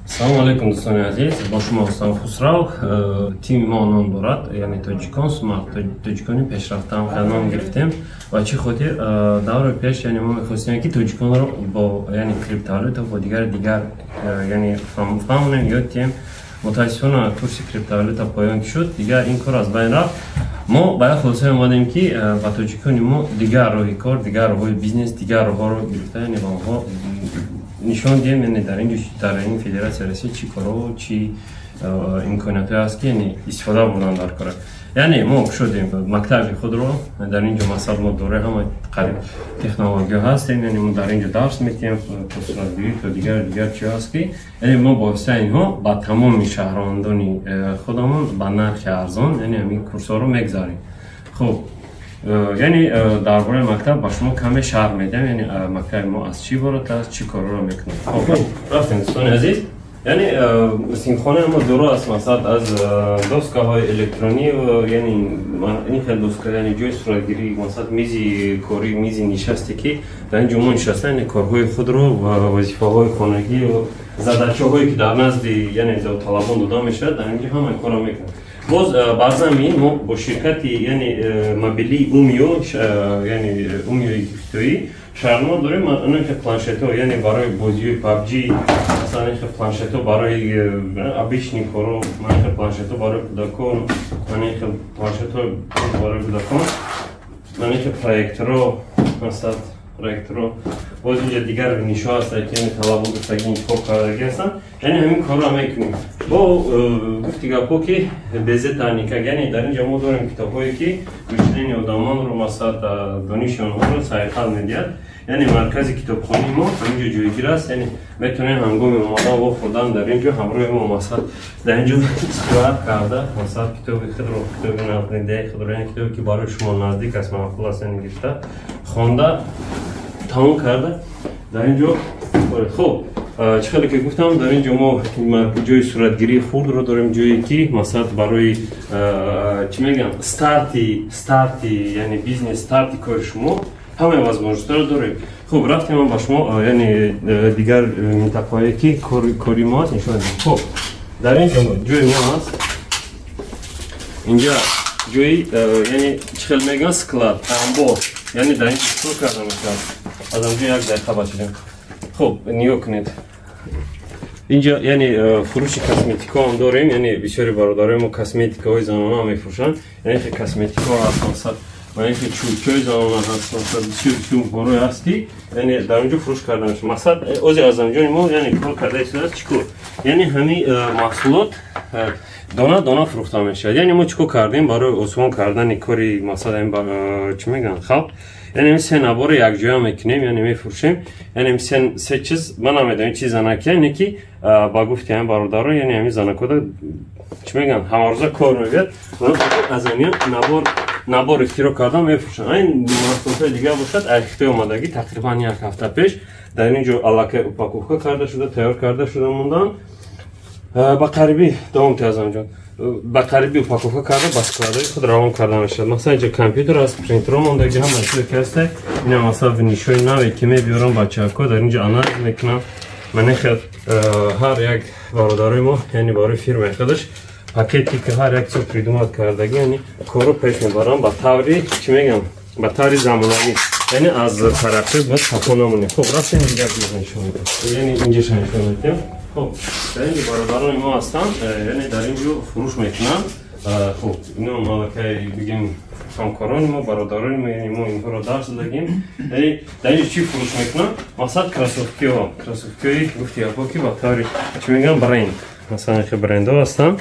Салом алейкум дӯстони азиз, бо шумо ҳастам Хусрав. Тими мо ном дорад, яъне Тоҷикон, тоҷикони пешрафтаам қадам гирифтем ва чӣ хотир даври пеш яъне мо мехостем ки тоҷиконро бо яъне криптовалюта бо дигар яъне фаҳмонем ёдтем. Мутаассифона курси криптовалюта поён ки шуд, дигар ин кор аз байн рафт. Мо ба як хулоса омадем ки ба тоҷикони мо дигар роҳи кор, дигар роҳҳои бизнес, дигар роҳҳоро гирифта яъне ба онҳо нишон диҳем, яъне дар ин федератсия Россия чӣ корҳо, чӣ имкониятҳое ҳаст ки яъне истифода бурдан дар кора. Яъне мо шудем мактаби худро дар инҷо масал мо дора ҳама қариб технология ҳастем, яъне мо дар инҷо дарс метиҳем, курсразгирӣ то дигар чӣ ҳаст ки яъне мо бо воситаи инҳо ба тамоми шаҳрвандони худамон ба нархи арзон яъне ҳамин курсҳоро мегзарем. Хуб, яъне дар бораи мактаб ба шумо каме шарҳ медиҳам, яъне мактаби мо аз чӣ иборат аст, чӣ корҳоро мекунем. Хуб, рафтем дӯстони азиз. Яъне синхонаи мо дуро аст масалан аз доскаҳои электронӣ, яъне ин хел доска, яъне ҷои суратгирӣ, масалан мизи корӣ, мизи нишасте ки дар инҷо мо нишаста, яъне корҳои худро ва вазифаҳои хонагӣ ва задачаҳое ки дар назди яъне давталабон дода мешавад, дар инҷо ҳама корро мекунем. Боз ба замин мо бо ширкати яъне мобилии яъне умиёи гирифтоӣ шаҳрнама дорем. Анахе планшетҳо, яъне барои бозиҳои PUBG, масалан анахе планшетҳо барои обични коро, анахе планшетҳо барои кӯдакон, анахе планшетҳо барои кӯдакон, анахе проекторҳо, масалан проекторҳо, боз инҷа дигар нишо ҳастанд ки яъне талабот гирифтагӣ интихоб кардаги ҳастанд, яъне ҳамин корро мекунем. Бо гуфти гапҳо ки безе таҳника, яъне дар инҷа мо дорем китобҳое ки гӯштани одамонро масалан дониши онҳоро сарҳал медиҳад. Яъне маркази китобхони мо ҳаминҷо ҷойгир аст, яъне метавонем ҳангоми омадан ва хӯрдан дар инҷо ҳамроҳи мо масалан дар инҷо истироҳат карда, масалан китоби худро, китоби навбиндаи худро, яъне китобе ки барои шумо наздик аст, маъқул аст, яъне гирифта хонда тамом карда дар инҷо боред. Хуб, чӣ хеле ки гуфтам, дар инҷо мо ҷои суратгирии хурдро дорем, ҷое ки масалан барои чӣ мегӯям старти яъне бизнес, старти кори шумо ҳамаи возможностиро дорем. Хуб, рафтем ба шумо яъне дигар минтақаҳое ки кори мо аст нишон дидем. Хуб, дар инҷо ҷои мо аст, инҷа ҷои яъне чӣ хел мегӯям склад, амбор, яъне дар инҷо шуруъ карда мешавад. Аз амҷо як дақиқа бачидем. Хуб, нигоҳ кунед. Инҷа яъне фурӯши косметикаам дорем, яъне бисёри бародарои мо косметикаҳои занона мефурӯшанд, яъне косметикаҳо ҳаст, масалан манеки чӯбчаи занона ҳаст, масалан бисёр корҳое ҳаст ки яъне дар инҷо фурӯш карда мешавад. Масалан ози азамҷони мо яъне кор карда истодааст чӣ кор? Яъне ҳамин маҳсулот дона фурӯхта мешавад. Яъне мо чӣ кор кардем барои осон кардани кори масалан чӣ мегӯям халқ, яъне се набори якҷоя мекунем, яъне мефурӯшем, яъне се чиз ман намедонам чӣ занаки, яъне ки ба гуфти ҳамин бародаро, яъне ҳамин занакода чӣ мегӯям ҳамарӯза кор мебиёд, аз ҳамин набор ихтироъ карда мефурӯшанд. Ин маҳсулотҳои дигар бошад, айхтои омадагӣ тақрибан як ҳафта пеш дар инҷо аллакай упаковка карда шуда, тайёр карда шуда мондан. Ба қарибӣ давомти азамҷон, ба қарибӣ упаковка карда ба складҳои худ равон карда мешавад. Масалан инҷа компютер аст, принтерҳо мондаги ҳама чизе ки ҳаст, ина масалан нишои наве ки мебиёрам бачаҳоко дар инҷа анализ мекунам. Манехел ҳар як бародарои мо яъне барои фирмаи худаш пакети ки ҳар як чиз придумат кардагӣ, яъне корро пеш мебарам ба таври чӣ мегӯям, ба таври замонавӣ, яъне аз тараққӣ ба тафо намонем. Хуб, рафтем дигар нишон медиҳам, яъне инҷаша нишон медиҳам. Хуб, дар инҷо бародарони мо ҳастанд, яъне дар инҷо фурӯш мекунанд. Хуб, ино аллакай бигем ҳамкорони мо, бародарони мо, яъне мо инҳоро дарс додагем. Яъне дар инҷо чӣ фурӯш мекунанд? Масалан кроссовкиҳои гуфти гапҳо ки ба таври чӣ мегӯям бренд, масалан ин брендҳо ҳастанд.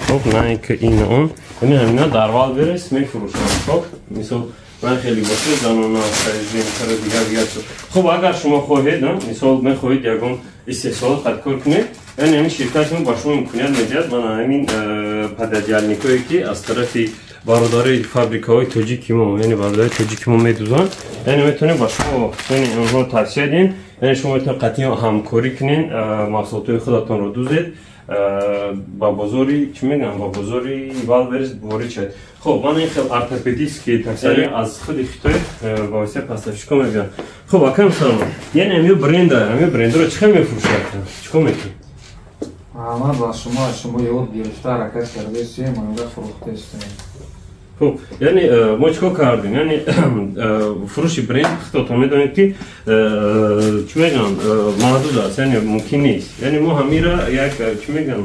Хуб, не ки ин он, яъне ҳамина дар Wildberries мефурӯшанд. Хуб, мисол ман хеле бошад занона сайзинкара дигар. Хуб, агар шумо хоҳед, мисол мехоҳед ягон истеҳсолот хадкор кунед, яъне ҳамин ширкати мо ба шумо имконият медиҳад. Ман ҳамин пододеялникое ки аз тарафи бародари фабрикаҳои тоҷики мо, яъне бародари тоҷики мо медӯзанд, яъне метавонем ба шумо яъне онҳо тавсия диҳем, яъне шумо метавонед қатъи ҳамкорӣ кунед, маҳсулотҳои худатонро дӯзед, ба бозори чӣ мегӯям, ба бозори Wildberries ворид шавед. Хуб, ман ин хел ортопедистки таксари аз худи Хитой ба воситаи поставщикҳо мебиёрам. Хуб, акам салом, яъне ҳамин брендро чӣ хел мефурӯшад? Чӣ кор мекунед? Аҳмад ва шумо ёд гирифта ҳаракат кардаистед, монеда фурӯхтаистед. خب یعنی ما چیکار کردیم؟ یعنی فروش برند خودتون میدونید که چی میگن محدود است، یعنی ممکن نیست. یعنی ما همیشه یک چی میگن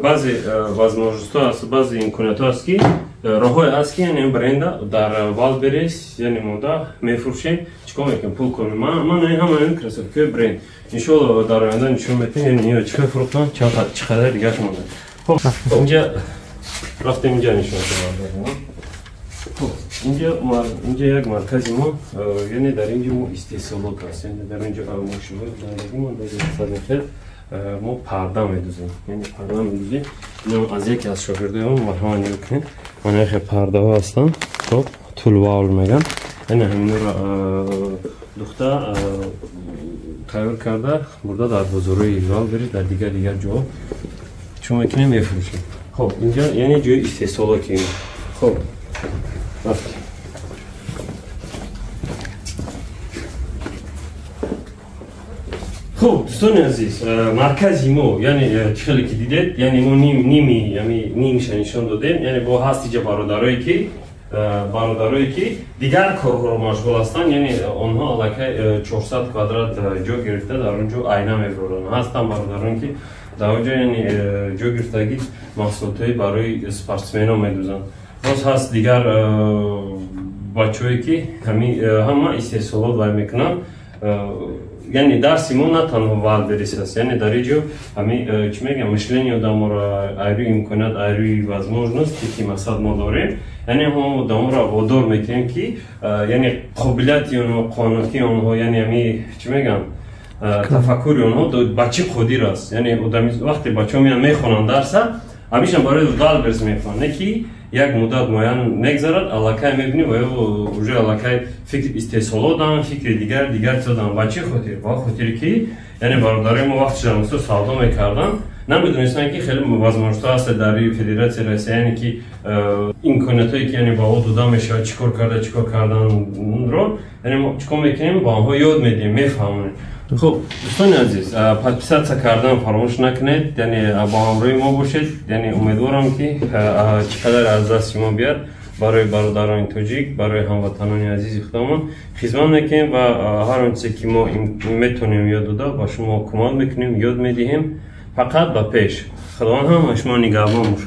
بعضی возможности است، بعضی امکانات است که راههای است که یعنی برند در والبریس یعنی ما دا میفروشیم. چیکار میکنیم؟ پول کنیم. من همین کسایی که برند ان شاء الله در آینده نشون میدیم. یعنی چیکار فروختن چقدر دیگه مونده. خب اینجا رفتیم اینجا نشون دادم. خب اینجا یک مرکزی ما یعنی در اینجا ما استحصالات هست، یعنی در اینجا مشروعات زندگی ما در ما پرده میدوزیم، یعنی پرده میدوزیم. اینو از یکی از شاگردان مرحمت میکنیم. من یک پرده ها هستم. خب طول واول میگم. یعنی همین رو دختر تیار کرده برده در بازاروی ایران برید در دیگر جا چون میکنیم میفروشیم. خب اینجا یعنی جای استحصالات که خب رفتیم. خب دوستان عزیز، مرکزی ما یعنی خیلی که دیدید یعنی ما نیمش نشان دادیم، یعنی با هستیجا برادرایی که دیگر کارها رو مشغول هستند، یعنی آنها علاقه 400 کوادرات جا گرفته در اونجا آینه میفروشند. هستن برادران که در اونجا یعنی جا گرفتگی محصولاتایی برای اسپورتسمن‌ها میدوزند. باز هست دیگر بچه‌ای که همه استحصالات وای میکنن. یعنی درسی ما نه تنها والبریس است، یعنی در اینجا همین چی میگم مشلنی آدم را ایروی امکانات ایروی возможности که مقصد ما داریم، یعنی هم آدم را وادار میکنیم که یعنی قابلیتی اونها قانونی اونها یعنی همین چی میگم تفکر اونها بچه خودی راست. یعنی وقتی بچه‌ها میان میخونن درس همیشه برای والبریس میخونن، نه که یک مدت معین میگذرد علاقه میبینی و اوج علاقه فکر استحصالات دارن، فکر دیگر چیزا دارن. بچه خاطری که یعنی برادرای ما وقتی جامعه سودا میکردن نمیدونستن که خیلی возможности هست در فدراسیون روسیه، یعنی که امکاناتی که یعنی با او دودا میشه چیکار کردن رو یعنی ما چیکار میکنیم با آنها یاد میدیم میفهمونیم. خب دوستان عزیز، подписаться کردن فراموش نکنید، یعنی با همراه ما باشید. یعنی امیدوارم که چقدر از دست ما بیاد برای برادران تاجیک، برای هموطنان عزیز خودمون خدمت میکنیم و هر آنچه که ما میتونیم یاد داده با شما کمک میکنیم، یاد میدهیم. فقط با پیش خداوند هم شما نگهبان باشه.